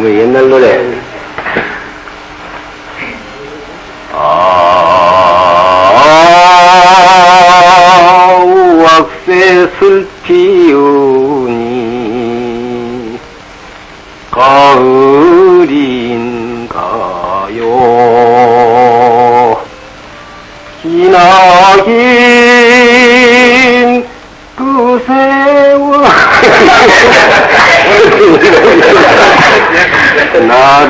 왜 옛날 노래. 우악새슬 피우니 가을인가요. 기나긴 그 세월 나를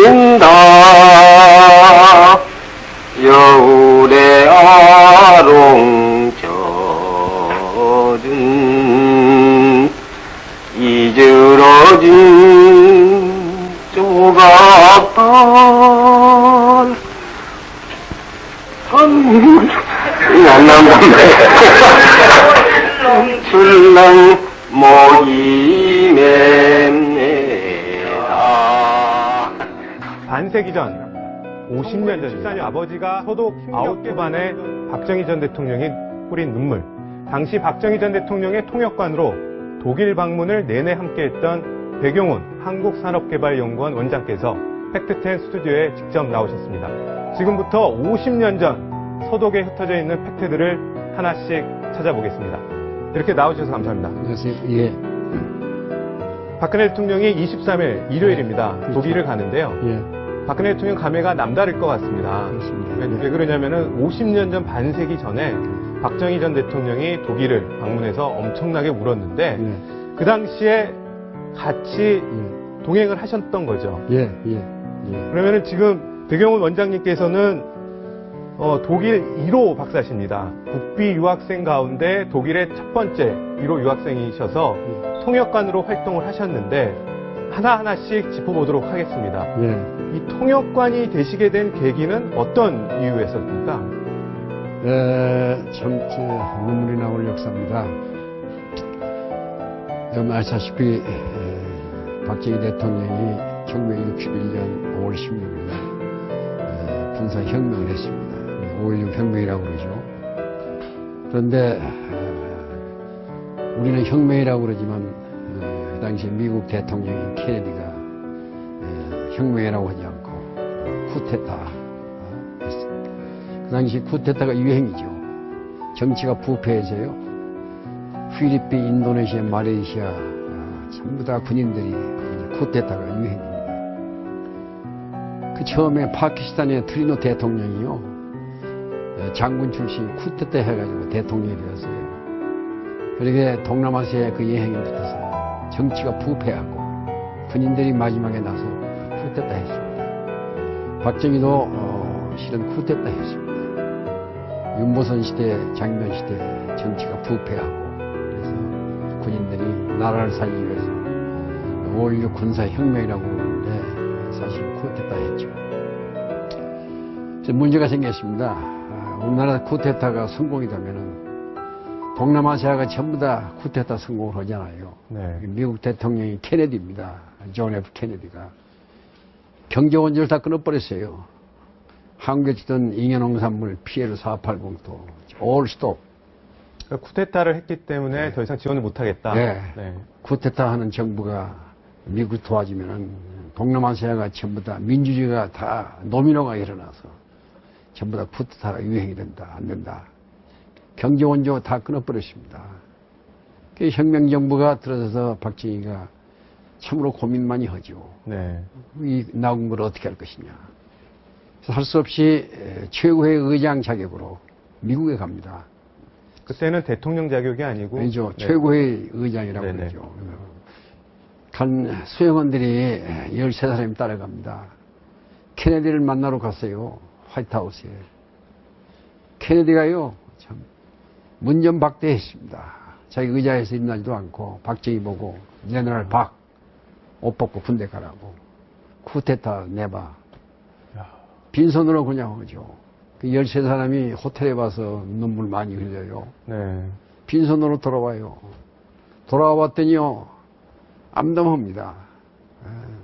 울린다. 여울의 아롱젖은 이즈러진 조각들 안 나온다. 출렁 모임에다. 반세기 전 50년 전 아버지가 소독 9반의 박정희 전 대통령이 뿌린 눈물. 당시 박정희 전 대통령의 통역관으로 독일 방문을 내내 함께했던 백용훈 한국산업개발연구원 원장께서 팩트10 스튜디오에 직접 나오셨습니다. 지금부터 50년 전 소독에 흩어져 있는 팩트들을 하나씩 찾아보겠습니다. 이렇게 나와주셔서 감사합니다. 안녕하세요. 예. 박근혜 대통령이 23일 일요일입니다. 그렇죠. 독일을 가는데요. 예. 박근혜 대통령 감회가 남다를 것 같습니다. 그렇습니다. 왜 그러냐면은 50년 전 반세기 전에 박정희 전 대통령이 독일을 방문해서 엄청나게 울었는데 예. 그 당시에 같이 동행을 하셨던 거죠. 예. 예. 예. 그러면은 지금 백용훈 원장님께서는 독일 1호 박사십니다. 국비 유학생 가운데 독일의 첫 번째 1호 유학생이셔서 통역관으로 활동을 하셨는데 하나하나씩 짚어보도록 하겠습니다. 예. 이 통역관이 되시게 된 계기는 어떤 이유에서입니까? 참 눈물이 나올 역사입니다. 여러분 아시다시피 박정희 대통령이 1961년 5월 16일 군사혁명을 했습니다. 5.16 혁명이라고 그러죠. 그런데 우리는 혁명이라고 그러지만 그 당시 미국 대통령인 케네디가 혁명이라고 하지 않고 쿠데타 했습니다. 그 당시 쿠데타가 유행이죠. 정치가 부패해서요. 필리핀, 인도네시아, 말레이시아 전부 다 군인들이 쿠데타가 유행입니다. 그 처음에 파키스탄의 트리노 대통령이요. 장군 출신 쿠데타 해가지고 대통령이 되었어요. 그렇게 동남아시아의 그 여행이 붙어서 정치가 부패하고 군인들이 마지막에 나서 쿠데타 했습니다. 박정희도 실은 쿠데타 했습니다. 윤보선 시대, 장면 시대 정치가 부패하고 그래서 군인들이 나라를 살리기 위해서 5.16 군사혁명이라고 그러는데 사실 쿠데타 했죠. 그래서 문제가 생겼습니다. 우리나라 쿠데타가 성공이 되면은 동남아시아가 전부 다 쿠데타 성공을 하잖아요. 네. 미국 대통령이 케네디입니다. 존 F 케네디가 경제 원조를 다 끊어버렸어요. 한국에 지던 잉여농산물 피해를 480도 올 스톱. 그러니까 쿠데타를 했기 때문에 더 이상 지원을 못하겠다. 네. 네. 쿠데타 하는 정부가 미국이 도와주면은 동남아시아가 전부 다 민주주의가 다 노미노가 일어나서 전부 다 쿠데타가 유행이 된다, 안 된다. 경제 원조 다 끊어버렸습니다. 그 혁명정부가 들어서서 박정희가 참으로 고민 많이 하죠. 네. 이 나온 걸 어떻게 할 것이냐. 할 수 없이 최고의 의장 자격으로 미국에 갑니다. 그때는 대통령 자격이 아니고 아니죠. 네. 최고의 의장이라고 네네. 그러죠. 간 수행원들이 13사람이 따라갑니다. 케네디를 만나러 갔어요. 화이트하우스에. 케네디가요, 참, 문전박대했습니다. 자기 의자에서 일어나지도 않고, 박정희 보고, 제너럴 박, 옷 벗고 군대 가라고. 쿠데타 내봐. 빈손으로 그냥 하죠. 그 13사람이 호텔에 와서 눈물 많이 흘려요. 네. 빈손으로 돌아와요. 돌아와 봤더니요, 암담합니다.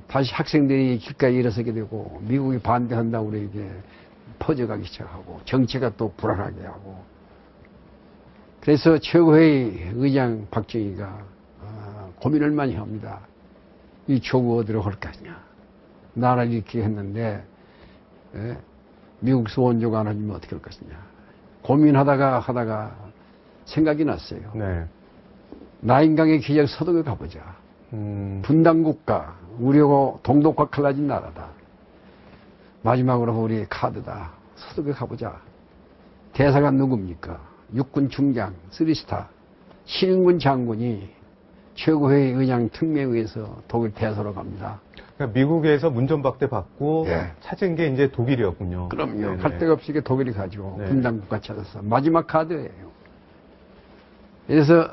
다시 학생들이 길가에 일어서게 되고, 미국이 반대한다고 이렇게 퍼져가기 시작하고, 정치가 또 불안하게 하고. 그래서 최고의 의장 박정희가 고민을 많이 합니다. 이 조국 어디로 갈 거냐. 나라를 이렇게 했는데, 예? 미국에서 원조가 안 해주면 어떻게 할 것이냐. 고민하다가 생각이 났어요. 네. 나인강의 기적 서독에 가보자. 분단국가, 우리하고 동독과 갈라진 나라다. 마지막으로 우리 카드다. 서독에 가보자. 대사가 누굽니까? 육군 중장, 3스타, 신인군 장군이 최고회의 의장 특명에 의해서 독일 대사로 갑니다. 그러니까 미국에서 문전박대 받고 예. 찾은 게 이제 독일이었군요. 그럼요. 네네. 할 데가 없이 독일이 가지고 네. 분단국가 찾아서 마지막 카드예요. 그래서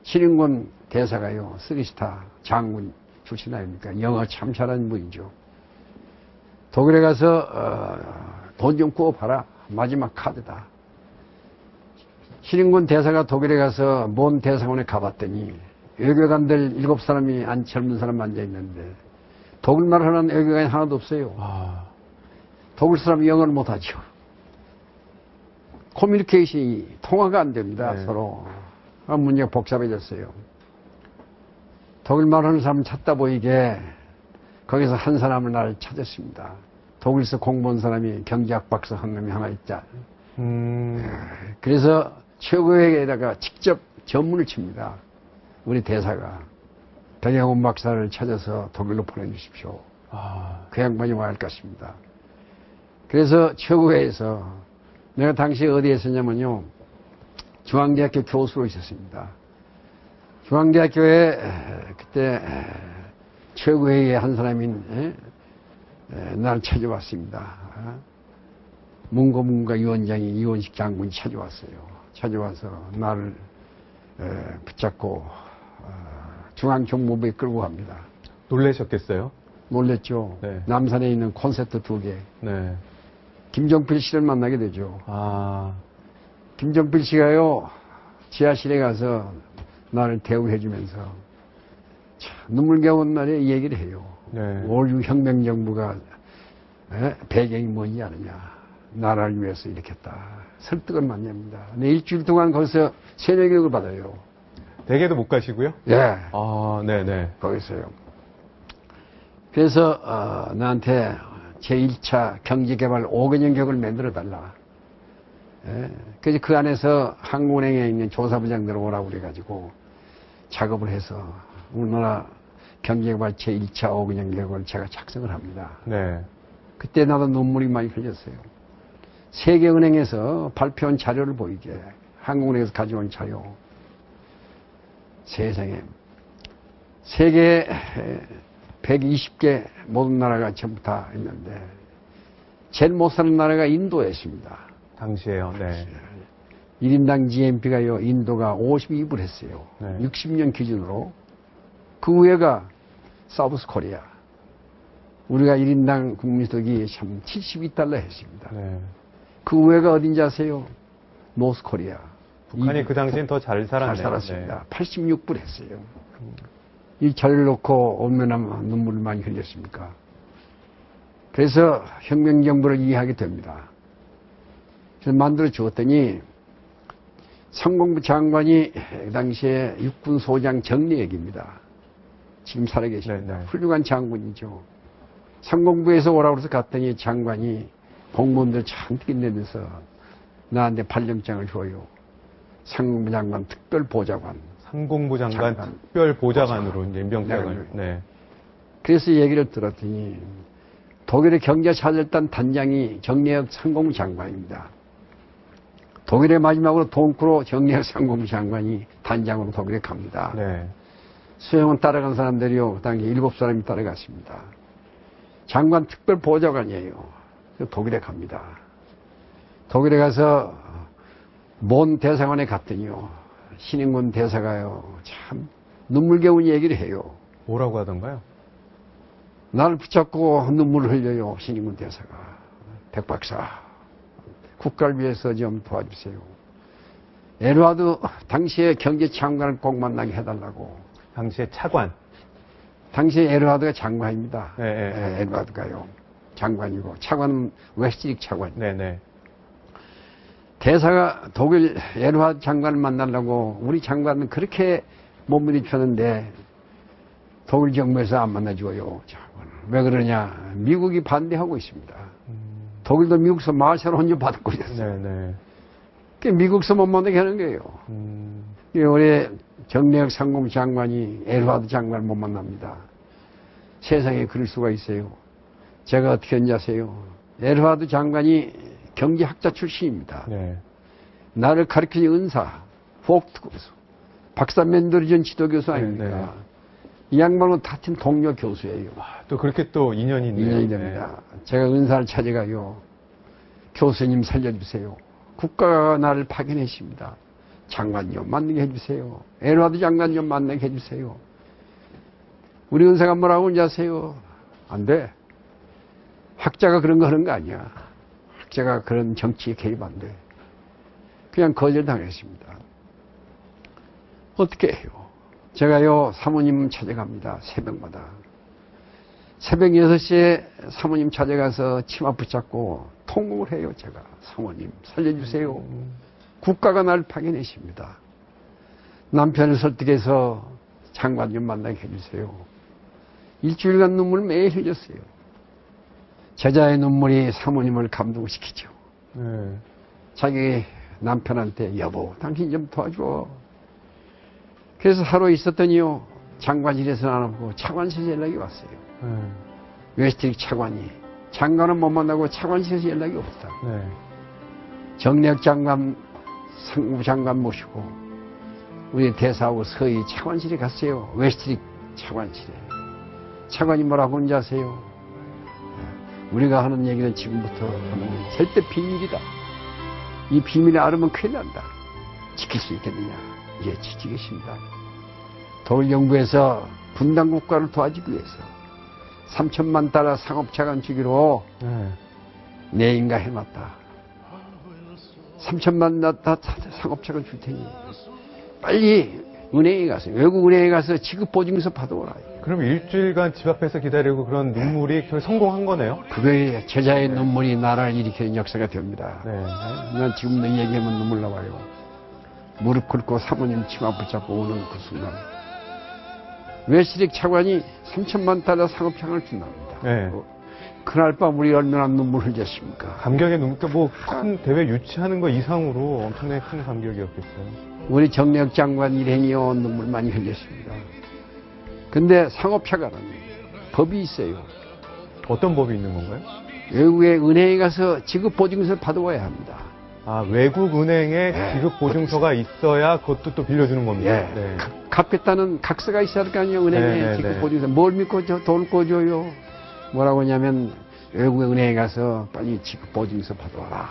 신인군 대사가요, 3스타 장군 출신 아닙니까? 영어 참 잘하는 분이죠. 독일에 가서 돈 좀 구워봐라. 마지막 카드다. 신인군 대사가 독일에 가서 먼 대사관에 가봤더니 외교관들 7사람이 젊은 사람 앉아있는데 독일말 하는 외교관이 하나도 없어요. 독일 사람이 영어를 못하죠. 커뮤니케이션이 통화가 안 됩니다. 네. 서로. 문제가 복잡해졌어요. 독일말 하는 사람 찾다 보이게 거기서 한 사람을 나를 찾았습니다. 독일에서 공부한 사람이 경제학 박사 한 놈이 하나 있다. 그래서 최고회에다가 직접 전문을 칩니다. 우리 대사가 백영훈 박사를 찾아서 독일로 보내주십시오. 그 양반이 와야 할 것입니다. 그래서 최고회에서 내가 당시에 어디에 있었냐면요. 중앙대학교 교수로 있었습니다. 중앙대학교에 그때 최고회의 한 사람인 나를 찾아왔습니다. 문고문과 위원장이 이원식 장군이 찾아왔어요. 찾아와서 나를 붙잡고 중앙정보부에 끌고 갑니다. 놀라셨겠어요? 놀랬죠. 네. 남산에 있는 콘서트 2개. 네. 김정필 씨를 만나게 되죠. 김정필 씨가요, 지하실에 가서 나를 대우해주면서 눈물겨운 날에 이 얘기를 해요. 네. 5.16 혁명정부가 배경이 뭔지 아느냐. 나라를 위해서 이렇게 했다. 설득을 많이 합니다. 근데 일주일 동안 거기서 세뇌교육을 받아요. 댁에도 못 가시고요? 예. 네네. 거기서요. 그래서 나한테 제1차 경제개발 5개년 계획을 만들어달라. 예. 그래서 그 안에서 한국은행에 있는 조사부장들 오라고 그래가지고 작업을 해서 우리나라 경제개발 제1차 5개년 계획을 제가 작성을 합니다. 네. 그때 나도 눈물이 많이 흘렸어요. 세계은행에서 발표한 자료를 보이게, 한국은행에서 가져온 자료. 세상에 세계 120개 모든 나라가 전부 다 있는데 제일 못 사는 나라가 인도였습니다. 당시에요. 네. 1인당 GNP가요, 인도가 52불 했어요. 네. 60년 기준으로. 그 위에가 사우스 코리아. 우리가 1인당 국민소득이 참 72달러 했습니다. 네. 그 위에가 어딘지 아세요? 노스 코리아. 북한이 그 당시엔 더 잘 살았네요. 잘 살았습니다. 86불 했어요. 이 자료를 놓고 얼마나 눈물을 많이 흘렸습니까? 그래서 혁명정부를 이해하게 됩니다. 그래서 만들어 주었더니 상공부 장관이 그 당시에 육군소장 정리액입니다. 지금 살아계십니다. 네. 훌륭한 장군이죠. 상공부에서 오라고 해서 갔더니 장관이 공무원들 잔뜩 있는데서 나한테 발령장을 줘요. 상공부 장관 특별보좌관. 상공부 장관 특별보좌관으로 이제 임명장을. 네. 그래서 얘기를 들었더니 독일의 경제차절단 단장이 정례혁 상공부 장관입니다. 독일의 마지막으로 동크로 정례혁 상공부 장관이 단장으로 독일에 갑니다. 네. 수영은 따라간 사람들이요. 그 당시 7사람이 따라갔습니다. 장관 특별보좌관이에요. 독일에 갑니다. 독일에 가서 먼 대사관에 갔더니요. 신인군 대사가요. 참 눈물겨운 얘기를 해요. 뭐라고 하던가요? 나를 붙잡고 눈물을 흘려요. 신인군 대사가. 백 박사, 국가를 위해서 좀 도와주세요. 에르하드 당시에 경제장관을 꼭 만나게 해달라고. 당시에 차관. 당시에 에르하드가 장관입니다. 네. 에르하드가요. 장관이고 차관은 웨스트릭 차관. 네네. 대사가 독일 에르하드 장관을 만나려고 우리 장관은 그렇게 못 부딪혔는데 독일 정부에서 안 만나줘요. 왜 그러냐? 미국이 반대하고 있습니다. 독일도 미국서 마샬 혼주 받고 있었어요. 네네. 미국서 못 만나게 하는 거예요. 올해 정래혁 상무부 장관이 에르하드 장관을 못 만납니다. 세상에 그럴 수가 있어요. 제가 어떻게 했는지 아세요? 에르하드 장관이 경제학자 출신입니다. 네. 나를 가르친 은사, 폭트고수, 박사 맨더리전 지도교수 아닙니까? 네, 네. 이 양반은 같은 동료 교수예요. 또 그렇게 또 인연이 있네요. 인연이 됩니다. 제가 은사를 찾아가요. 교수님 살려주세요. 국가가 나를 파견했습니다. 장관 좀 만나게 해주세요. 에르하드 장관 좀 만나게 해주세요. 우리 은사가 뭐라고 하는지 아세요? 안 돼. 학자가 그런 거 하는 거 아니야. 학자가 그런 정치에 개입 안 돼. 그냥 거절당했습니다. 어떻게 해요? 제가요, 사모님 찾아갑니다. 새벽마다. 새벽 6시에 사모님 찾아가서 치마 붙잡고 통곡을 해요, 제가. 사모님, 살려주세요. 국가가 날 파견했습니다. 남편을 설득해서 장관 좀 만나게 해주세요. 일주일간 눈물을 매일 흘렸어요. 제자의 눈물이 사모님을 감동시키죠. 네. 자기 남편한테 여보, 당신 좀 도와줘. 그래서 하루 있었더니요, 장관실에서 안 오고 차관실에서 연락이 왔어요. 웨스트릭 차관이. 장관은 못 만나고 차관실에서 연락이 없다. 네. 정래혁 장관, 상무부 장관 모시고 우리 대사하고 서희 차관실에 갔어요. 웨스트릭 차관실에. 차관이 뭐라고 하는지 아세요? 우리가 하는 얘기는 지금부터 하는 게 절대 비밀이다. 이 비밀을 알으면 큰일 난다. 지킬 수 있겠느냐? 예, 지키겠습니다. 독일 정부에서 분단 국가를 도와주기 위해서 3천만 달러 상업자금 주기로 내인가 해놨다. 3천만 달러 상업자금 줄 테니 빨리 은행에 가서, 외국 은행에 가서 지급보증서 받아오라. 그럼 일주일간 집 앞에서 기다리고 그런 눈물이 성공한 거네요? 그게 제자의 눈물이 나라를 일으키는 역사가 됩니다. 네. 난 지금도 얘기하면 눈물 나와요. 무릎 꿇고 사모님 치마 붙잡고 오는 그 순간. 웨스트릭 차관이 3천만 달러 상업장을 준답니다. 네. 그날 밤 우리 얼마나 눈물 흘렸습니까? 감격의 눈물, 뭐 큰 대회 유치하는 거 이상으로 엄청나게 큰 감격이었겠어요. 우리 정래혁 장관 일행이요, 눈물 많이 흘렸습니다. 근데 상업차관은 법이 있어요. 어떤 법이 있는 건가요? 외국의 은행에 가서 지급보증서를 받아와야 합니다. 아, 외국 은행에 네. 지급 보증서가 있어야 그것도 또 빌려주는 겁니다. 예. 네. 갚겠다는 각서가 있어야 할 거 아니에요, 은행에. 네, 네, 지급보증서. 뭘 믿고 돈을 꿔줘요? 뭐라고 하냐면, 외국의 은행에 가서 빨리 지급보증서 받아와라.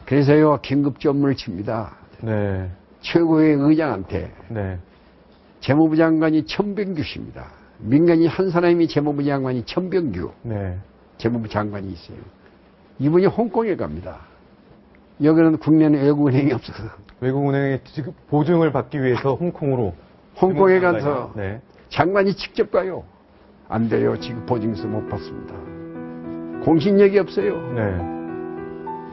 그래서요, 긴급지 업무를 칩니다. 네. 최고의 의장한테. 네. 재무부 장관이 천병규 씨입니다. 민간인 한 사람이 재무부 장관이 천병규. 네. 재무부 장관이 있어요. 이분이 홍콩에 갑니다. 여기는 국내는 외국은행이 없어서. 외국은행에 지급 보증을 받기 위해서 홍콩으로. 홍콩에 가서 네. 장관이 직접 가요. 안 돼요. 지금 보증서 못 받습니다. 공신력이 없어요. 네.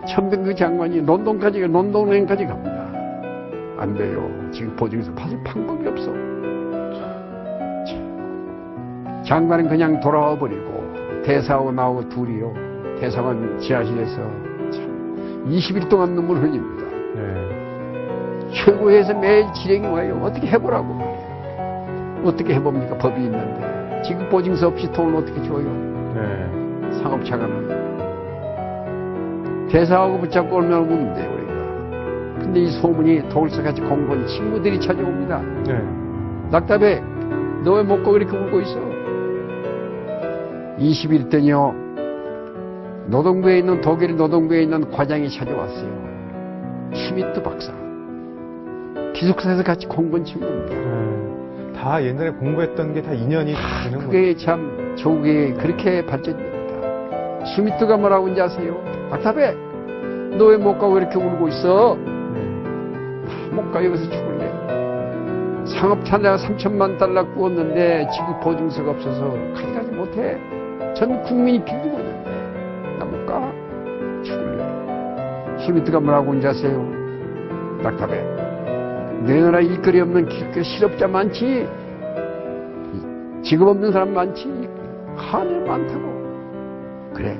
천병규 장관이 런던은행까지 갑니다. 안 돼요. 지금 보증서 받을 방법이 없어. 장관은 그냥 돌아와 버리고 대사하고 나하고 둘이요. 대사관 지하실에서 20일 동안 눈물 흘립니다. 네. 최고에서 매일 지령이 와요. 어떻게 해보라고 말이에요. 어떻게 해봅니까? 법이 있는데. 지금 보증서 없이 돈을 어떻게 줘요? 네. 상업차관은. 대사하고 붙잡고 얼마나 우면 돼요, 우리가. 근데 이 소문이 독일서까지 공부한 친구들이 찾아옵니다. 네. 낙답해. 너 왜 못 가 그렇게 울고 있어? 20일 때요. 노동부에 있는, 독일 노동부에 있는 과장이 찾아왔어요. 슈미트 박사. 기숙사에서 같이 공부한 친구입니다. 네. 다 옛날에 공부했던 게 다 인연이 되는 거죠. 그게 참 조국이 그렇게 발전됩니다. 슈미트가 뭐라고 하는지 아세요? 낙답해. 너 왜 못 가고 이렇게 울고 있어? 못 가. 여기서 죽을래. 상업차 내가 3천만 달러 구웠는데 지급 보증서가 없어서 가져가지 못해. 전 국민이 빌리고 있는데 나 못 가. 죽을래. 슈미트가 뭐라고 하는지 아세요? 낙답해. 내 나라 일거리 없는 기독교 실업자 많지? 직업 없는 사람 많지. 하늘 많다고. 그래.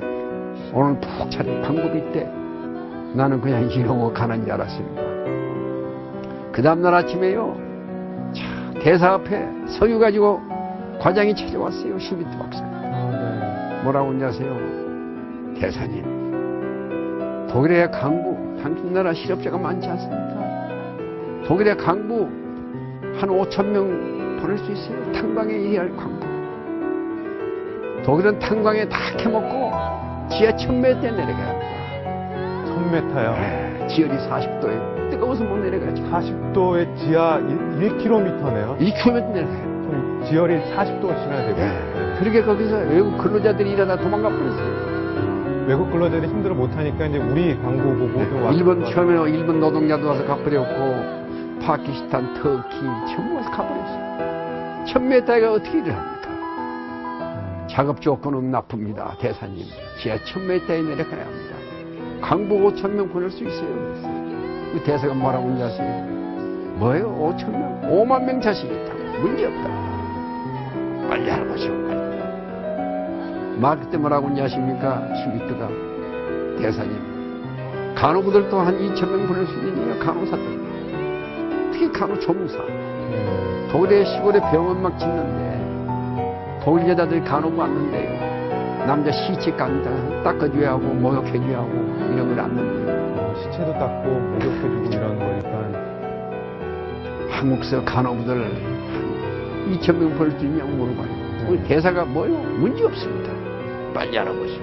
오늘 푹 차린 방법이 때 나는 그냥 이러고 가는 줄 알았습니다. 그 다음날 아침에요. 자, 대사 앞에 서유 가지고 과장이 찾아왔어요. 슈미트 박사. 네. 뭐라고 하냐세요. 대사님, 독일의 강부, 당신 나라 실업자가 많지 않습니까? 독일의 강부 한 5,000명 보낼 수 있어요. 탄광에 일할 강부. 독일은 탄광에 다 캐먹고 지하 1000m 내려가야 합니다. 1000m요? 네, 지열이 40도에 뜨거워서 못 내려가죠. 40도의 지하 1km네요. 2km 내려가요. 그럼 지열이 40도씩이나 되고. 네. 그렇게 거기서 외국 근로자들이 일하다 도망가 버렸어요. 외국 근로자들이 힘들어 못하니까 이제 우리 광고 보고 좀 와서 일본 처음에는 일본 노동자도 와서 가버렸고 파키스탄, 터키 전부 와서 가버렸어요. 1000m가 어떻게 일을 합니까? 작업 조건은 나쁩니다. 대사님, 지하 1000m에 내려가야 합니다. 강부 5,000명 보낼 수 있어요. 그랬어요. 그 대사가 뭐라고 하는지 아세요? 뭐예요? 5,000명? 5만 명 자신 있다. 문제없다. 빨리 하라고죠. 마크 때 뭐라고 하는지 아십니까? 슈미트가. 대사님, 간호부들도 한 2,000명 보낼 수 있느냐? 간호사들. 특히 간호조무사. 독일의 시골에 병원 막 짓는데 독일 여자들이 간호부 왔는데요. 남자 시체 닦아줘야 하고 목욕해줘야 하고 이런 걸 안는데요. 시체도 닦고 목욕해주고 이런 거니까. 한국서 간호부들 2,000명 보낼 수 있냐고 물어봐요. 우리 대사가 뭐요? 문제 없습니다. 빨리 알아보시오.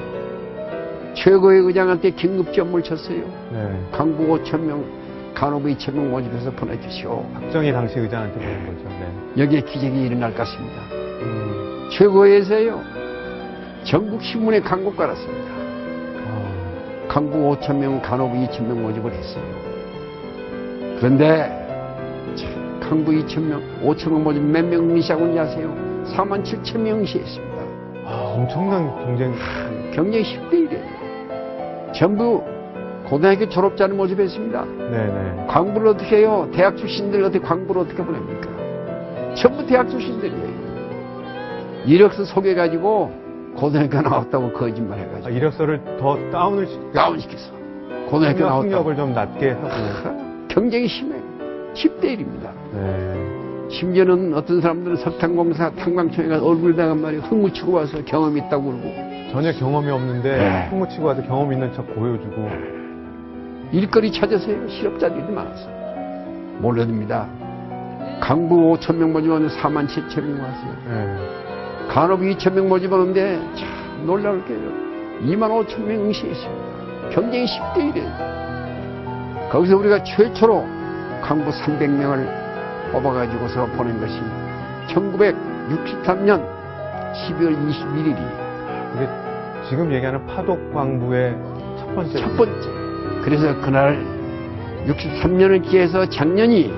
최고의 의장한테 긴급 전무를 쳤어요. 네. 강부 5,000명, 간호부 2,000명 모집해서 보내주시오. 박정희 당시 의장한테 보낸 거죠. 네. 여기에 기적이 일어날 것입니다. 최고에서요. 전국 신문에 광고 깔았습니다. 강부 5,000명, 간호부 2,000명 모집을 했어요. 그런데 강부 2,000명, 5,000명 모집 몇 명 시작한지 아세요? 47,000명 시했습니다. 엄청난 경쟁. 경쟁이 10대 1이에요. 전부 고등학교 졸업자를 모집했습니다. 네네. 광부를 어떻게 해요? 대학 출신들 어떻게 광부를 어떻게 보냅니까? 전부 대학 출신들이에요. 이력서 소개해가지고 고등학교 나왔다고 거짓말 해가지고. 이력서를 더 다운시켜서. 고등학교 나왔다고. 학력을 좀 낮게 하고. 경쟁이 심해요. 10대 1입니다. 네. 심지어는 어떤 사람들은 석탄공사 탄광청에 가서 얼굴에다가 말이에요. 흙묻히고 와서 경험이 있다고 그러고. 전혀 경험이 없는데 흙묻히고 와서 경험 있는 척 보여주고. 일거리 찾아서요. 실업자들이 많아서. 몰라듭니다. 강부 5,000명 모집하는데 47,000명 왔어요. 네. 간호부 2,000명 모집하는데 참 놀라울 게요. 25,000명 응시했습니다. 경쟁이 10대 1이에요. 거기서 우리가 최초로 강부 300명을 뽑아가지고서 보낸 것이 1963년 12월 21일이 이게 지금 얘기하는 파독 광부의 첫 번째. 그래서 그날 63년을 기해서 작년이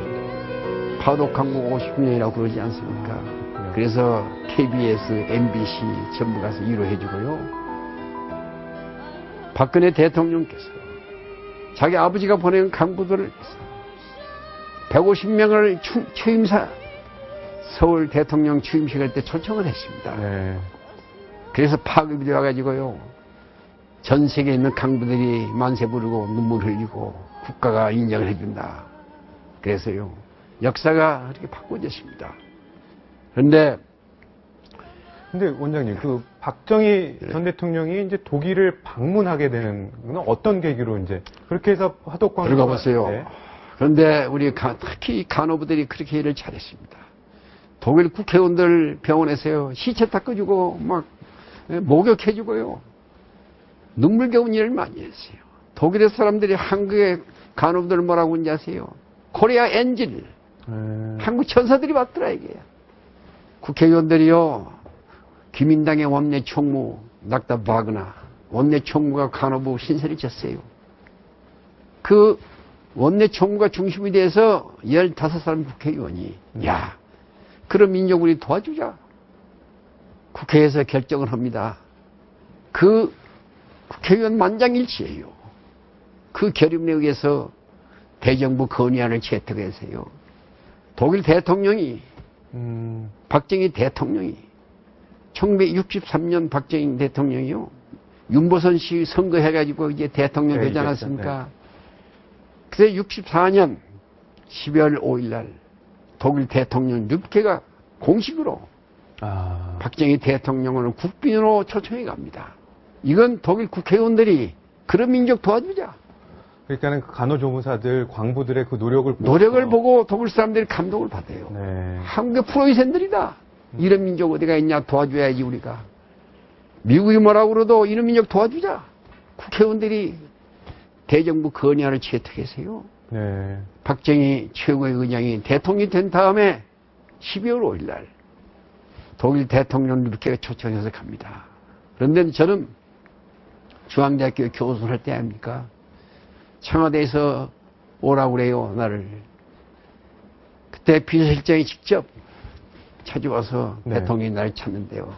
파독 광부 50년이라고 그러지 않습니까? 그래서 KBS, MBC 전부 가서 위로해주고요. 박근혜 대통령께서 자기 아버지가 보낸 강부들을 150명을 취임사 서울 대통령 취임식할 때 초청을 했습니다. 네. 그래서 파급이 되어가지고요. 전 세계에 있는 강부들이 만세 부르고 눈물 흘리고 국가가 인정을 해준다. 그래서요. 역사가 이렇게 바꿔졌습니다. 그런데 원장님, 그 박정희 전 대통령이 이제 독일을 방문하게 되는 건 어떤 계기로 이제 그렇게 해서 화독 광고 들어가 봤어요. 네. 그런데 우리 특히 간호부들이 그렇게 일을 잘했습니다. 독일 국회의원들 병원에서요. 시체 닦아주고 막 목욕해주고요. 눈물겨운 일을 많이 했어요. 독일의 사람들이 한국의 간호부들 뭐라고 하는지 아세요? 코리아 엔젤. 한국 천사들이 왔더라 이게. 국회의원들이요. 기민당의 원내 총무 낙다 바그나 원내 총무가 간호부 신세를 졌어요. 그 원내 총무가 중심이 돼서 15사람 국회의원이 야 그럼 민족 우리 도와주자. 국회에서 결정을 합니다. 그 국회의원 만장일치예요. 그 결의문에 의해서 대정부 건의안을 채택해서요. 독일 대통령이 박정희 대통령이 1963년 박정희 대통령이요. 윤보선 씨 선거해가지고 이제 대통령 네, 되지 이겼죠. 않았습니까? 그래서 64년 12월 5일 날 독일 대통령 르케가 공식으로 아, 박정희 대통령을 국빈으로 초청해 갑니다. 이건 독일 국회의원들이 그런 민족 도와주자. 그러니까는 그 간호조무사들, 광부들의 그 노력을 노력을 보고 독일 사람들이 감동을 받아요. 네. 한국의 프로이센들이다. 이런 민족 어디가 있냐 도와줘야지 우리가. 미국이 뭐라고 그러도 이런 민족 도와주자. 국회의원들이 대정부 건의안을 채택했어요. 네. 박정희 최고의 의장이 대통령이 된 다음에 12월 5일 날 독일 대통령 르케가 초청해서 갑니다. 그런데 저는 중앙대학교 교수를 할 때 아닙니까? 청와대에서 오라고 그래요, 나를. 그때 비서실장이 직접 찾아와서 네. 대통령이 나를 찾는데요.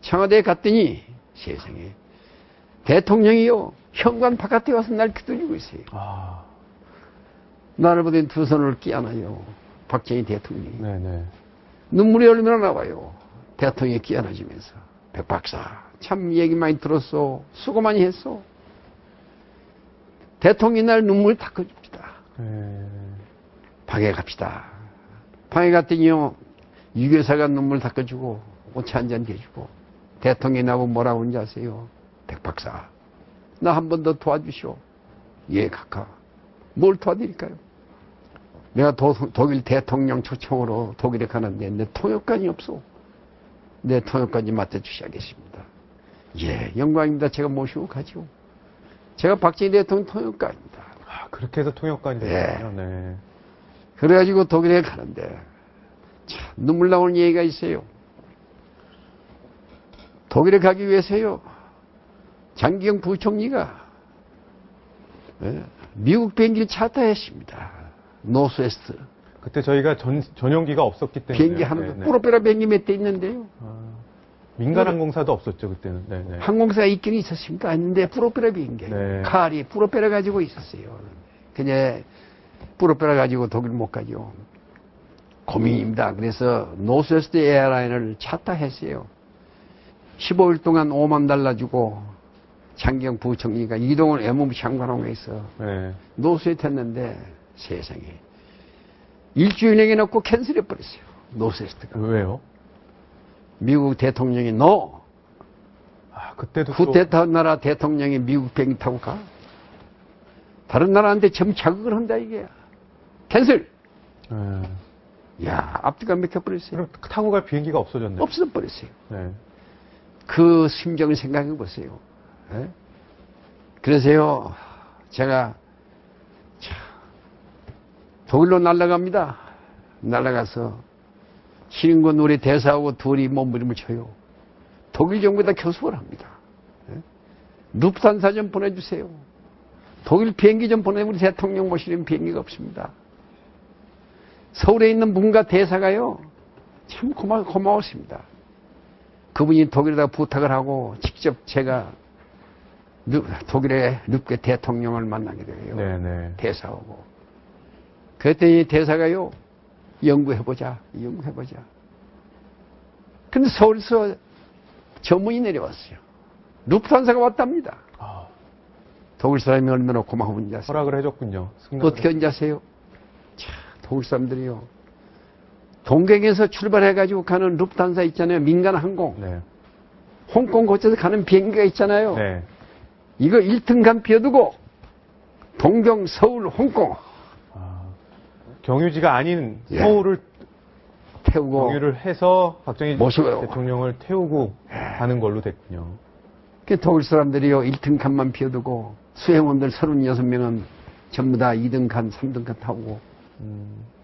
청와대에 갔더니 세상에 대통령이요, 현관 바깥에 와서 날 기다리고 있어요. 아, 나를 보더니 두 손을 끼안아요. 박정희 대통령이. 네네. 눈물이 얼마나 나와요. 대통령이 끼안아주면서. 백 박사, 참 얘기 많이 들었어. 수고 많이 했어. 대통령이 날 눈물 닦아줍니다. 네. 방에 갑시다. 방에 갔더니요, 유교사가 눈물 닦아주고, 오차 한잔 해주고, 대통령이 나보고 뭐라고 하는지 아세요? 백 박사, 나 한 번 더 도와주시오. 예, 각하. 뭘 도와드릴까요? 내가 독일 대통령 초청으로 독일에 가는데 내 통역관이 없어. 내 통역관이 맡아주셔야겠습니다. 예, 영광입니다. 제가 모시고 가죠. 제가 박정희 대통령 통역관입니다. 아, 그렇게 해서 통역관이 예. 됐군요. 네. 그래가지고 독일에 가는데 참 눈물 나오는 얘기가 있어요. 독일에 가기 위해서요, 장기영 부총리가 미국 비행기를 차타했습니다. 노스웨스트. 그때 저희가 전용기가 없었기 때문에. 비행기 하는 프로페러 비행기 몇 대 있는데요. 아, 민간 항공사도 없었죠, 그때는. 네네. 항공사 있긴 있었습니다. 있는데 프로페러 비행기. 네. 칼이 프로페러 가지고 있었어요. 그냥 프로페러 가지고 독일 못 가죠. 고민입니다. 그래서 노스웨스트 에어라인을 차타했어요. 15일 동안 $50,000 주고 장기영 부총리가 이동을 외무부 장관홍에서 네. 노스웨스트 했는데 세상에 일주일 내에 놓고 캔슬해버렸어요. 노스웨스트가. 왜요? 미국 대통령이 너 아, 그때도 쿠데타 나라 대통령이 미국 비행기 타고 가? 다른 나라한테 점 자극을 한다 이게. 캔슬. 네. 야, 앞뒤가 맥혀버렸어요. 그럼 타고 갈 비행기가 없어졌네요. 없어버렸어요. 네. 그 심정을 생각해 보세요. 예? 그래서요, 제가 독일로 날아갑니다. 날아가서 신인권 우리 대사하고 둘이 몸부림을 쳐요. 독일 정부에다 교섭을 합니다. 예? 루프탄사 좀 보내주세요. 독일 비행기 좀 보내. 우리 대통령 모시는 비행기가 없습니다. 서울에 있는 문가 대사가요, 참 고마웠습니다. 그분이 독일에다 부탁을 하고 직접 제가 독일의 르케 대통령을 만나게 돼요. 네네. 대사하고. 그랬더니 대사가요, 연구해보자. 근데 서울에서 전문이 내려왔어요. 루프탄사가 왔답니다. 아, 독일 사람이 얼마나 고마운지 아세요? 허락을 해줬군요. 어떻게 하는지 아세요? 참, 독일 사람들이요, 동경에서 출발해가지고 가는 루프탄사 있잖아요. 민간 항공. 네. 홍콩 거쳐서 가는 비행기가 있잖아요. 네. 이거 1등간 비워두고 동경, 서울, 홍콩 아, 경유지가 아닌 예. 서울을 태우고 경유를 해서 박정희 모시고 대통령을 태우고 가는 걸로 됐군요. 그 독일 사람들이요, 1등칸만 비워두고 수행원들 36명은 전부 다 2등칸, 3등칸 타고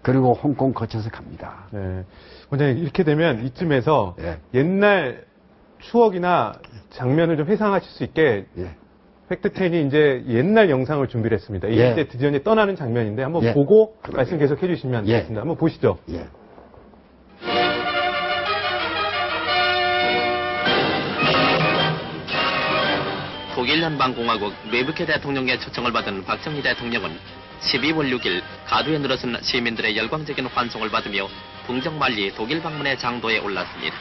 그리고 홍콩 거쳐서 갑니다. 네. 원장님, 이렇게 되면 이쯤에서 예. 옛날 추억이나 장면을 좀 회상하실 수 있게 예. 팩트10이 이제 옛날 영상을 준비를 했습니다. 이게 예. 이제 드디어 이제 떠나는 장면인데 한번 예. 보고 그러게요. 말씀 계속 해주시면 예. 되겠습니다. 한번 보시죠. 예. 독일 연방공화국 르브케 대통령의 초청을 받은 박정희 대통령은 12월 6일 가두에 늘어선 시민들의 열광적인 환송을 받으며 풍정만리 독일 방문의 장도에 올랐습니다.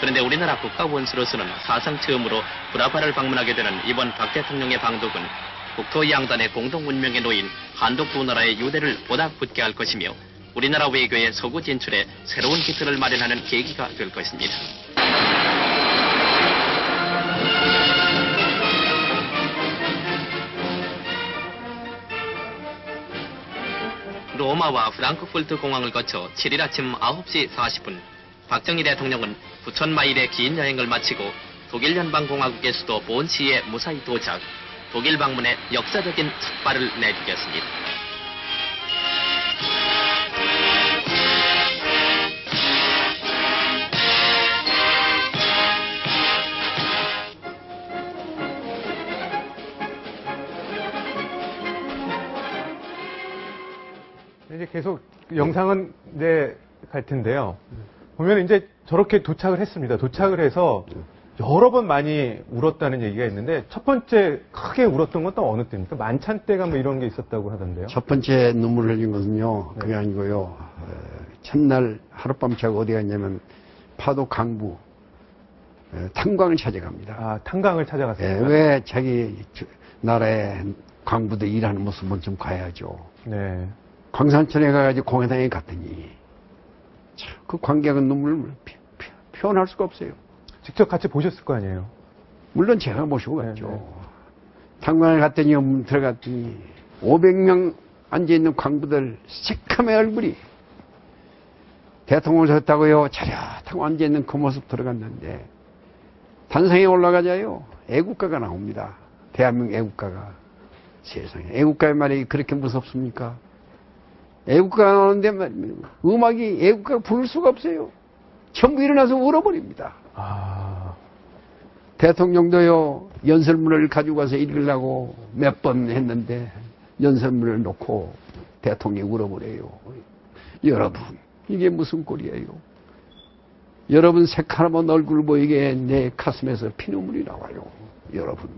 그런데 우리나라 국가원수로서는 사상 처음으로 브라바를 방문하게 되는 이번 박 대통령의 방독은 국토 양단의 공동 운명에 놓인 한독 두 나라의 유대를 보다 굳게 할 것이며 우리나라 외교의 서구 진출에 새로운 기틀을 마련하는 계기가 될 것입니다. 로마와 프랑크푸르트 공항을 거쳐 7일 아침 9시 40분 박정희 대통령은 9,000마일의 긴 여행을 마치고 독일 연방공화국의 수도 본시에 무사히 도착, 독일 방문에 역사적인 삭발을 내주겠습니다. 이제 계속 영상은 이제 갈 텐데요. 보면 이제 저렇게 도착을 했습니다. 도착을 해서 여러 번 많이 울었다는 얘기가 있는데 첫 번째 크게 울었던 건 또 어느 때입니까? 만찬 때가 뭐 이런 게 있었다고 하던데요. 첫 번째 눈물을 흘린 것은요, 그게 아니고요. 첫날 하룻밤 자고 어디 갔냐면 파도 강부 탄광을 찾아갑니다. 아, 탄광을 찾아갔어요. 왜 자기 나라의 광부들 일하는 모습은 좀 가야죠. 네. 광산천에 가가지고 공회당에 갔더니 참, 그 관객은 눈물을 표현할 수가 없어요. 직접 같이 보셨을 거 아니에요. 물론 제가 모시고 갔죠. 네. 탄광을 갔더니 들어갔더니 500명 앉아있는 광부들 새카매 얼굴이 대통령을 섰다고요. 차렷하고 앉아있는 그 모습 들어갔는데 단상에 올라가자요. 애국가가 나옵니다. 대한민국 애국가가. 세상에 애국가의 말이 그렇게 무섭습니까? 애국가가 나오는데 음악이 애국가를 부를 수가 없어요. 전부 일어나서 울어버립니다. 아. 대통령도요, 연설문을 가지고 가서 읽으려고 몇 번 했는데, 연설문을 놓고 대통령이 울어버려요. 여러분, 이게 무슨 꼴이에요? 여러분 새카만 얼굴 보이게 내 가슴에서 피눈물이 나와요. 여러분,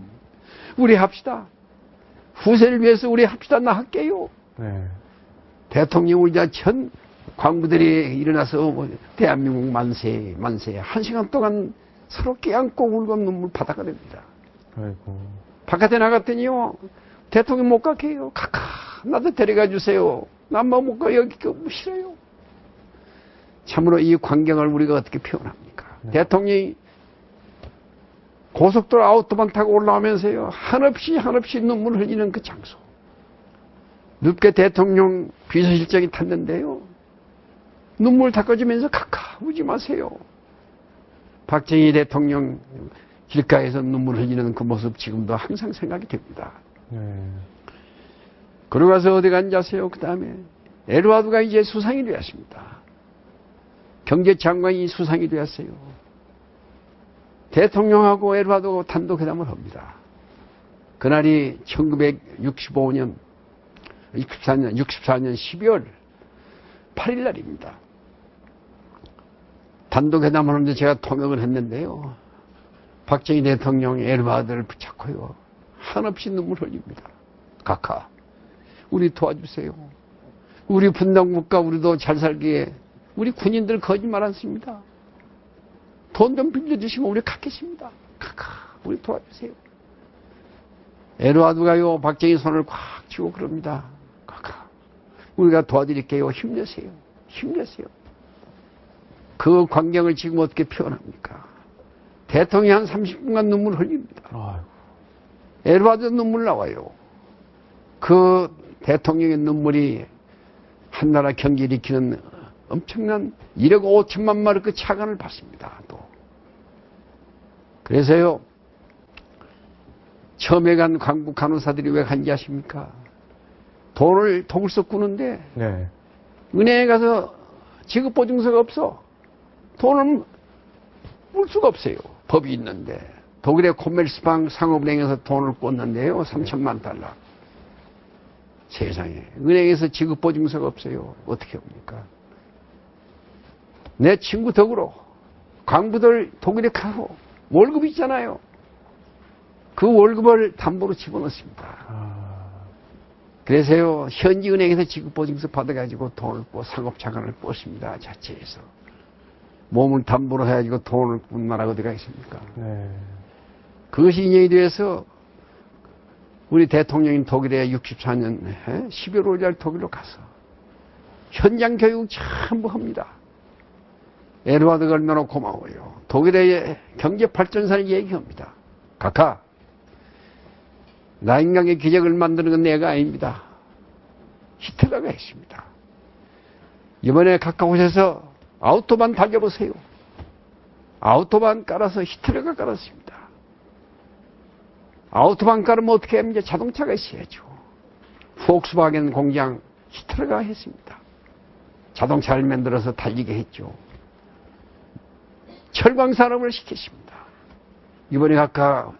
우리 합시다. 후세를 위해서 우리 합시다. 나 할게요. 네. 대통령 울자 전 광부들이 일어나서 대한민국 만세, 만세. 1시간 동안 서로 껴안고 울고 눈물 바다가 됩니다. 아이고. 바깥에 나갔더니요, 대통령 못 가게 해요. 카카, 나도 데려가 주세요. 나만 못 가, 여기 싫어요. 참으로 이 광경을 우리가 어떻게 표현합니까? 네. 대통령이 고속도로 아우토반 타고 올라오면서요, 한없이 눈물 흘리는 그 장소. 늦게 대통령 비서실장이 탔는데요, 눈물 닦아주면서 카카, 우지 마세요. 박정희 대통령 길가에서 눈물 흘리는 그 모습 지금도 항상 생각이 됩니다. 네. 그러고 가서 어디 앉았어요? 그 다음에 에드와드가 이제 수상이 되었습니다. 경제장관이 수상이 되었어요. 대통령하고 에드와드가 단독 회담을 합니다. 그날이 1964년 12월 8일 날입니다. 단독 회담을 하는데 제가 통역을 했는데요. 박정희 대통령이 에드와드를 붙잡고요. 한없이 눈물 흘립니다. 카카, 우리 도와주세요. 우리 분단국가 우리도 잘 살기에 우리 군인들 거짓말 않습니다. 돈 좀 빌려주시면 우리 갖겠습니다. 카카, 우리 도와주세요. 에드와드가요, 박정희 손을 꽉 쥐고 그럽니다. 카카, 우리가 도와드릴게요. 힘내세요. 힘내세요. 그 광경을 지금 어떻게 표현합니까? 대통령이 한 30분간 눈물 흘립니다. 아이고. 에드와드 눈물 나와요. 그 대통령의 눈물이 한나라 경기를 일으키는 엄청난 1억 5천만 마리 그 차관을 받습니다. 또. 그래서요, 처음에 간 광부 간호사들이 왜 간지 아십니까? 돈을 독일서 꾸는데, 네. 은행에 가서 지급보증서가 없어. 돈을 물 수가 없어요. 법이 있는데. 독일의 코메르스방 상업은행에서 돈을 꽂는데요. 3천만 달러. 세상에. 은행에서 지급보증서가 없어요. 어떻게 합니까? 내 친구 덕으로 광부들 독일에 가고 월급 있잖아요. 그 월급을 담보로 집어넣습니다. 그래서요, 현지 은행에서 지급보증서 받아가지고 돈을 상업자산을 뽑습니다. 자체에서. 몸을 담보로 해가지고 돈을 꾼 나라가 어디가 있습니까? 네. 그것이 인연이 돼서 우리 대통령인 독일에 64년 12월 5일 독일로 가서 현장 교육 전부 합니다. 에드와드가 얼마나 고마워요. 독일의 경제 발전사를 얘기합니다. 각하, 나인강의 기적을 만드는 건 내가 아닙니다. 히틀러가 했습니다. 이번에 각하 오셔서 아우토반 달려보세요. 아우토반 깔아서 히틀러가 깔았습니다. 아우토반 깔으면 어떻게 합니까? 자동차가 있어야죠. 폭스바겐 공장 히틀러가 했습니다. 자동차를 만들어서 달리게 했죠. 철강 산업을 시켰습니다. 이번에 각하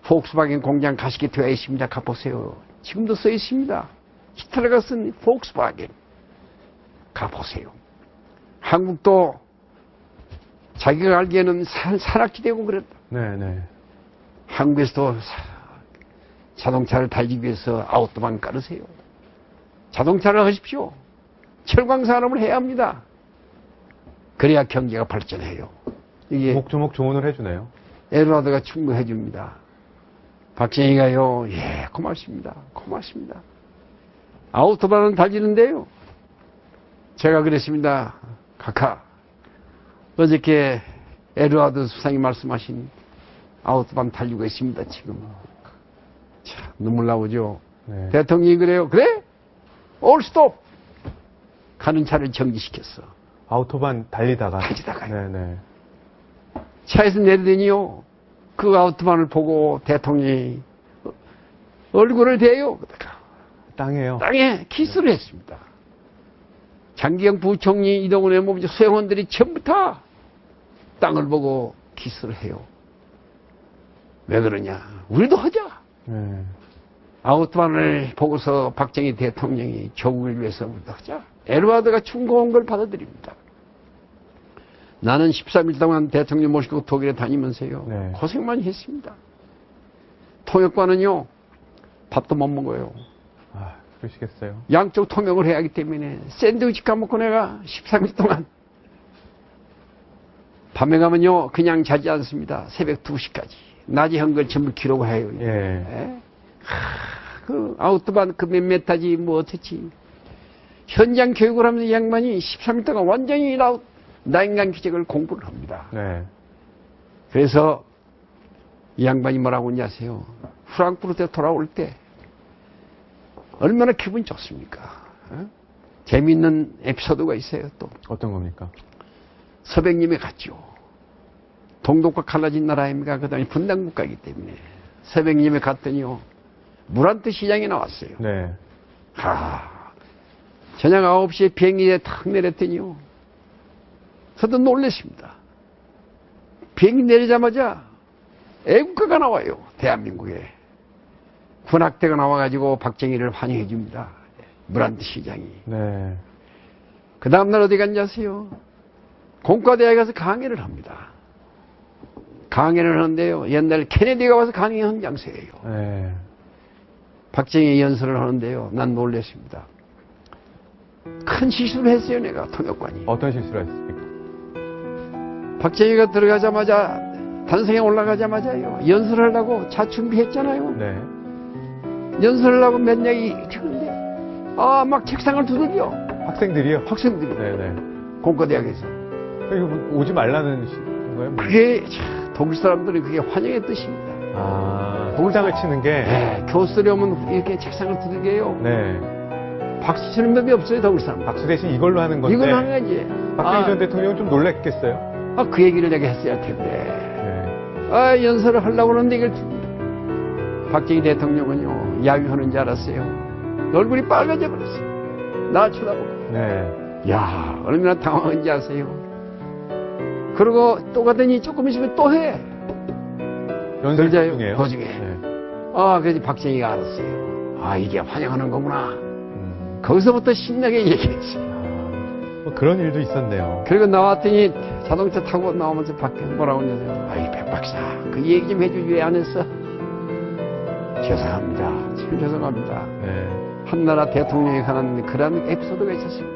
폭스바겐 공장 가시게 되어 있습니다. 가보세요. 지금도 써 있습니다. 히틀러가 쓴 폭스바겐. 가보세요. 한국도 자기가 알기에는 산악지대고 그랬다. 네. 한국에서도 자동차를 달리기 위해서 아우토반 깔으세요. 자동차를 하십시오. 철강 산업을 해야 합니다. 그래야 경제가 발전해요. 이게 조목조목 조언을 해주네요. 에드와드가 충고해 줍니다. 박정희가요, 예, 고맙습니다. 고맙습니다. 아우토반은 달리는데요. 제가 그랬습니다. 각하, 어저께 에드와드 수상이 말씀하신 아우토반 달리고 있습니다, 지금. 참, 눈물 나오죠. 네. 대통령이 그래요. 그래? 올 스톱! 가는 차를 정지시켰어. 아우토반 달리다가요. 네네. 차에서 내리더니요, 그 아우토반을 보고 대통령이 얼굴을 대요. 땅에요. 땅에 키스를 했습니다. 장기영 부총리, 이동훈 외무부 수행원들이 전부 다 땅을 보고 키스를 해요. 왜 그러냐? 우리도 하자. 네. 아우토반을 보고서 박정희 대통령이 조국을 위해서 우리도 하자. 에드와드가 충고한 걸 받아들입니다. 나는 13일 동안 대통령 모시고 독일에 다니면서요. 네. 고생 많이 했습니다. 통역관은요. 밥도 못 먹어요. 아, 그러시겠어요. 양쪽 통역을 해야 하기 때문에 샌드위치 까먹고 내가 13일 동안 밤에 가면요. 그냥 자지 않습니다. 새벽 2시까지. 낮에 한 걸 전부 기록해요. 예. 예? 그 아우토반 그 몇 타지 뭐 어떻지. 현장 교육을 하면서 이 양반이 13일 동안 완전히 나인강 기적을 공부를 합니다. 네. 그래서 이 양반이 뭐라고 했냐 아세요? 프랑크푸르트에 돌아올 때 얼마나 기분이 좋습니까? 어? 재미있는 에피소드가 있어요. 또 어떤 겁니까? 서백님이 갔죠. 동독과 갈라진 나라입니까? 그 다음에 분단국가이기 때문에 서백님이 갔더니요. 무란트 시장에 나왔어요. 네. 저녁 9시에 비행기에 탁 내렸더니요. 저도 놀랐습니다. 비행기 내리자마자 애국가가 나와요. 대한민국에. 군악대가 나와가지고 박정희를 환영해 줍니다. 무란트 시장이. 네. 그 다음날 어디 갔냐 아세요? 공과대학에 가서 강의를 합니다. 강의를 하는데요. 옛날 케네디가 와서 강의한 장소예요. 네. 박정희 연설을 하는데요. 난 놀랐습니다. 큰 실수를 했어요. 내가 통역관이. 어떤 실수를 했습니까? 박정희가 들어가자마자 단성에 올라가자마자요. 연설을 하려고 차 준비했잖아요. 네. 연설을 하고 몇 명이 듣는데 막 책상을 두들겨. 학생들이요? 학생들이. 네네. 공과대학에서. 이거 오지 말라는 거예요? 그게 독일 사람들이 그게 환영의 뜻입니다. 아, 동장을 치는 게? 네, 교수들이 오면 이렇게 책상을 두들겨요. 네. 박수 치는 법이 없어요, 독일 사람. 박수 대신 이걸로 하는 건데. 이걸 하는 거지. 박정희 전 대통령은 좀 놀랐겠어요? 그 얘기를 내가 했어야 할 텐데. 네. 연설을 하려고 하는데 이걸 박정희 대통령은요, 야유하는 줄 알았어요. 얼굴이 빨개져 버렸어요. 나 쳐다보고. 네. 야, 얼마나 당황한지 아세요? 그러고 또 가더니 조금 있으면 또 해. 연설 중에요? 도중에. 네. 그래서 박정희가 알았어요. 이게 환영하는 거구나. 거기서부터 신나게 얘기했어요. 뭐 그런 일도 있었네요. 그리고 나왔더니 자동차 타고 나오면서 밖에 뭐라고 하냐고요. 백 박사, 그 얘기 좀 해주지 왜 안 했어? 죄송합니다. 참 죄송합니다. 네. 한나라 대통령에 관한 그런 에피소드가 있었습니다.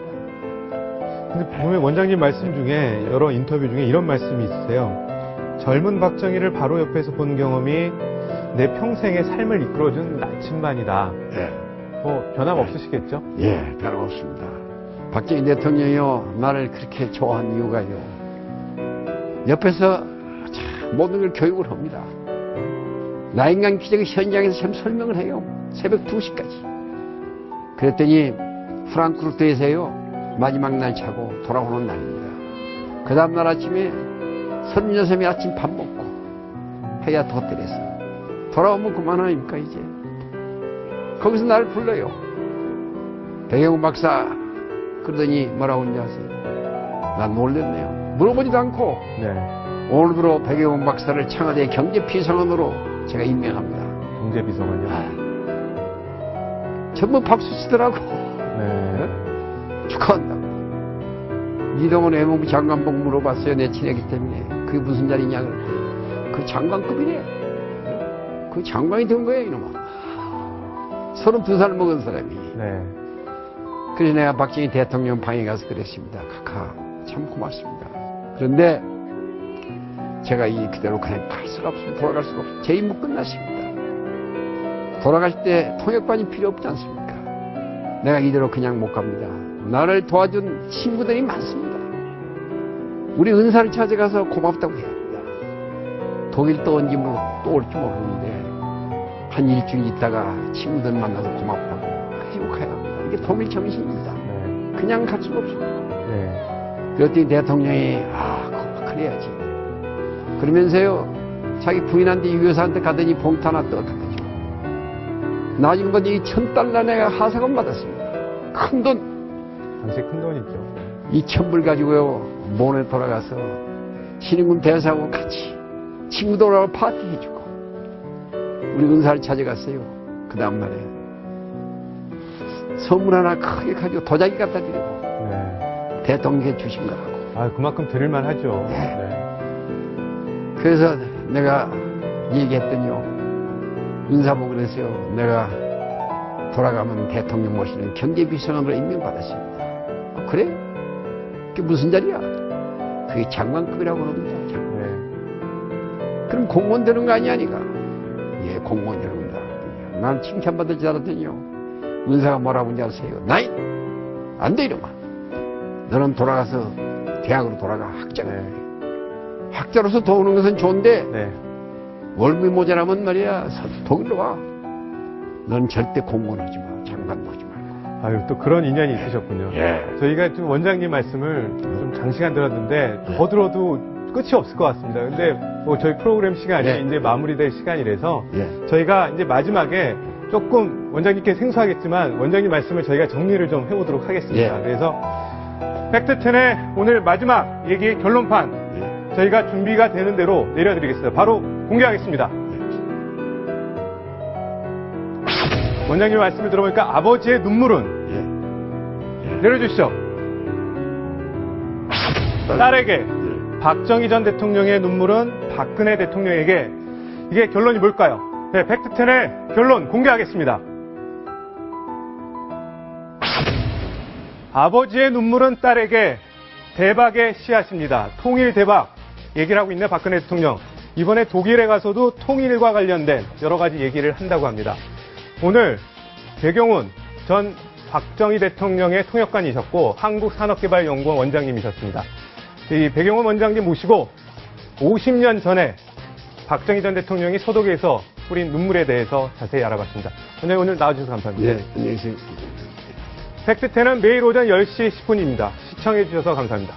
근데 보면 원장님 말씀 중에 여러 인터뷰 중에 이런 말씀이 있으세요. 젊은 박정희를 바로 옆에서 본 경험이 내 평생의 삶을 이끌어준 나침반이다. 예. 뭐 변함 없으시겠죠? 예, 변함없습니다. 박정희 대통령이요, 나를 그렇게 좋아한 이유가요, 옆에서 참 모든 걸 교육을 합니다. 나인강 기적 현장에서 참 설명을 해요. 새벽 2시까지. 그랬더니 프랑크푸르트에서요, 마지막 날 차고 돌아오는 날입니다. 그 다음날 아침에 36이 아침 밥 먹고 하얏트 호텔에서 돌아오면 그만 아닙니까 이제. 거기서 나를 불러요. 백영훈 박사. 그러더니 뭐라고 하는지 아세요? 난 놀랬네요. 물어보지도 않고 네. 오늘부로 백영훈 박사를 청와대 경제비서관으로 제가 임명합니다. 경제비서관요? 전부 박수 치더라고. 네. 축하한다고. 이동원 외무부 장관 보고 물어봤어요. 내 친하기 때문에. 그게 무슨 자리냐 그랬더니 그 장관급이래. 그 장관이 된 거야 이놈아. 32살 먹은 사람이. 네. 그래서 내가 박정희 대통령 방에 가서 그랬습니다. 카카 참 고맙습니다. 그런데 제가 이 그대로 그냥 갈 수가 없습니다. 돌아갈 수가 없습니다. 제 임무 끝났습니다. 돌아가실 때 통역반이 필요 없지 않습니까? 내가 이대로 그냥 못 갑니다. 나를 도와준 친구들이 많습니다. 우리 은사를 찾아가서 고맙다고 해야 합니다. 독일 또 언제 또 올지 모르는데 한 일주일 있다가 친구들 만나서 고맙다고 해주고 가야 합니다. 이게 통일 정신입니다. 네. 그냥 갈 수가 없습니다. 네. 그랬더니 대통령이 그래야지. 그러면서요 자기 부인한테 유교사한테 가더니 봉투 하나 떠갖다 줘. 나중에 보니 $1,000 내가 하사금 받았습니다. 큰 돈. 당시 큰 돈이죠. 2,000불 가지고요 모네 돌아가서 신임군 대사하고 같이 친구들하고 파티해주고 우리 은사를 찾아갔어요. 그 다음날에 선물 하나 크게 가지고 도자기 갖다 드리고 네. 대통령께 주신 거라고. 아, 그만큼 드릴만 하죠. 네. 네. 그래서 내가 얘기했더니요 은사 보고 그랬어요. 내가 돌아가면 대통령 모시는 경제비서관으로 임명받았습니다. 그래? 그게 무슨 자리야? 그게 장관급이라고 그럽니다. 장관. 네. 그럼 공무원 되는 거 아니야, 니가? 예, 공무원 되는 겁니다. 난 칭찬받을 줄 알았더니요. 은사가 뭐라고 하는지 아세요? 나이! 안 돼, 이놈아. 너는 돌아가서 대학으로 돌아가, 학자가. 네. 학자로서 도우는 것은 좋은데, 네. 월급이 모자라면 말이야, 독일로 와. 넌 절대 공무원 하지 마. 장관도 하지 말고. 아유, 또 그런 인연이 있으셨군요. 예. 저희가 좀 원장님 말씀을 좀 장시간 들었는데 더 들어도 끝이 없을 것 같습니다. 근데 뭐 저희 프로그램 시간이 예. 이제 마무리될 시간이라서 예. 저희가 이제 마지막에 조금 원장님께 생소하겠지만 원장님 말씀을 저희가 정리를 좀 해보도록 하겠습니다. 예. 그래서 팩트10의 오늘 마지막 얘기 결론판 예. 저희가 준비가 되는 대로 내려드리겠습니다. 바로 공개하겠습니다. 원장님 말씀을 들어보니까 아버지의 눈물은 예. 내려주시죠. 딸에게 박정희 전 대통령의 눈물은 박근혜 대통령에게 이게 결론이 뭘까요? 네, 팩트10의 결론 공개하겠습니다. 아버지의 눈물은 딸에게 대박의 씨앗입니다. 통일 대박 얘기를 하고 있는 박근혜 대통령. 이번에 독일에 가서도 통일과 관련된 여러 가지 얘기를 한다고 합니다. 오늘 백영훈 전 박정희 대통령의 통역관이셨고 한국산업개발연구원 원장님이셨습니다. 이 백영훈 원장님 모시고 50년 전에 박정희 전 대통령이 소독에서 뿌린 눈물에 대해서 자세히 알아봤습니다. 원장님 오늘 나와주셔서 감사합니다. 예, 안녕히 계세요. 팩트10은 매일 오전 10시 10분입니다. 시청해주셔서 감사합니다.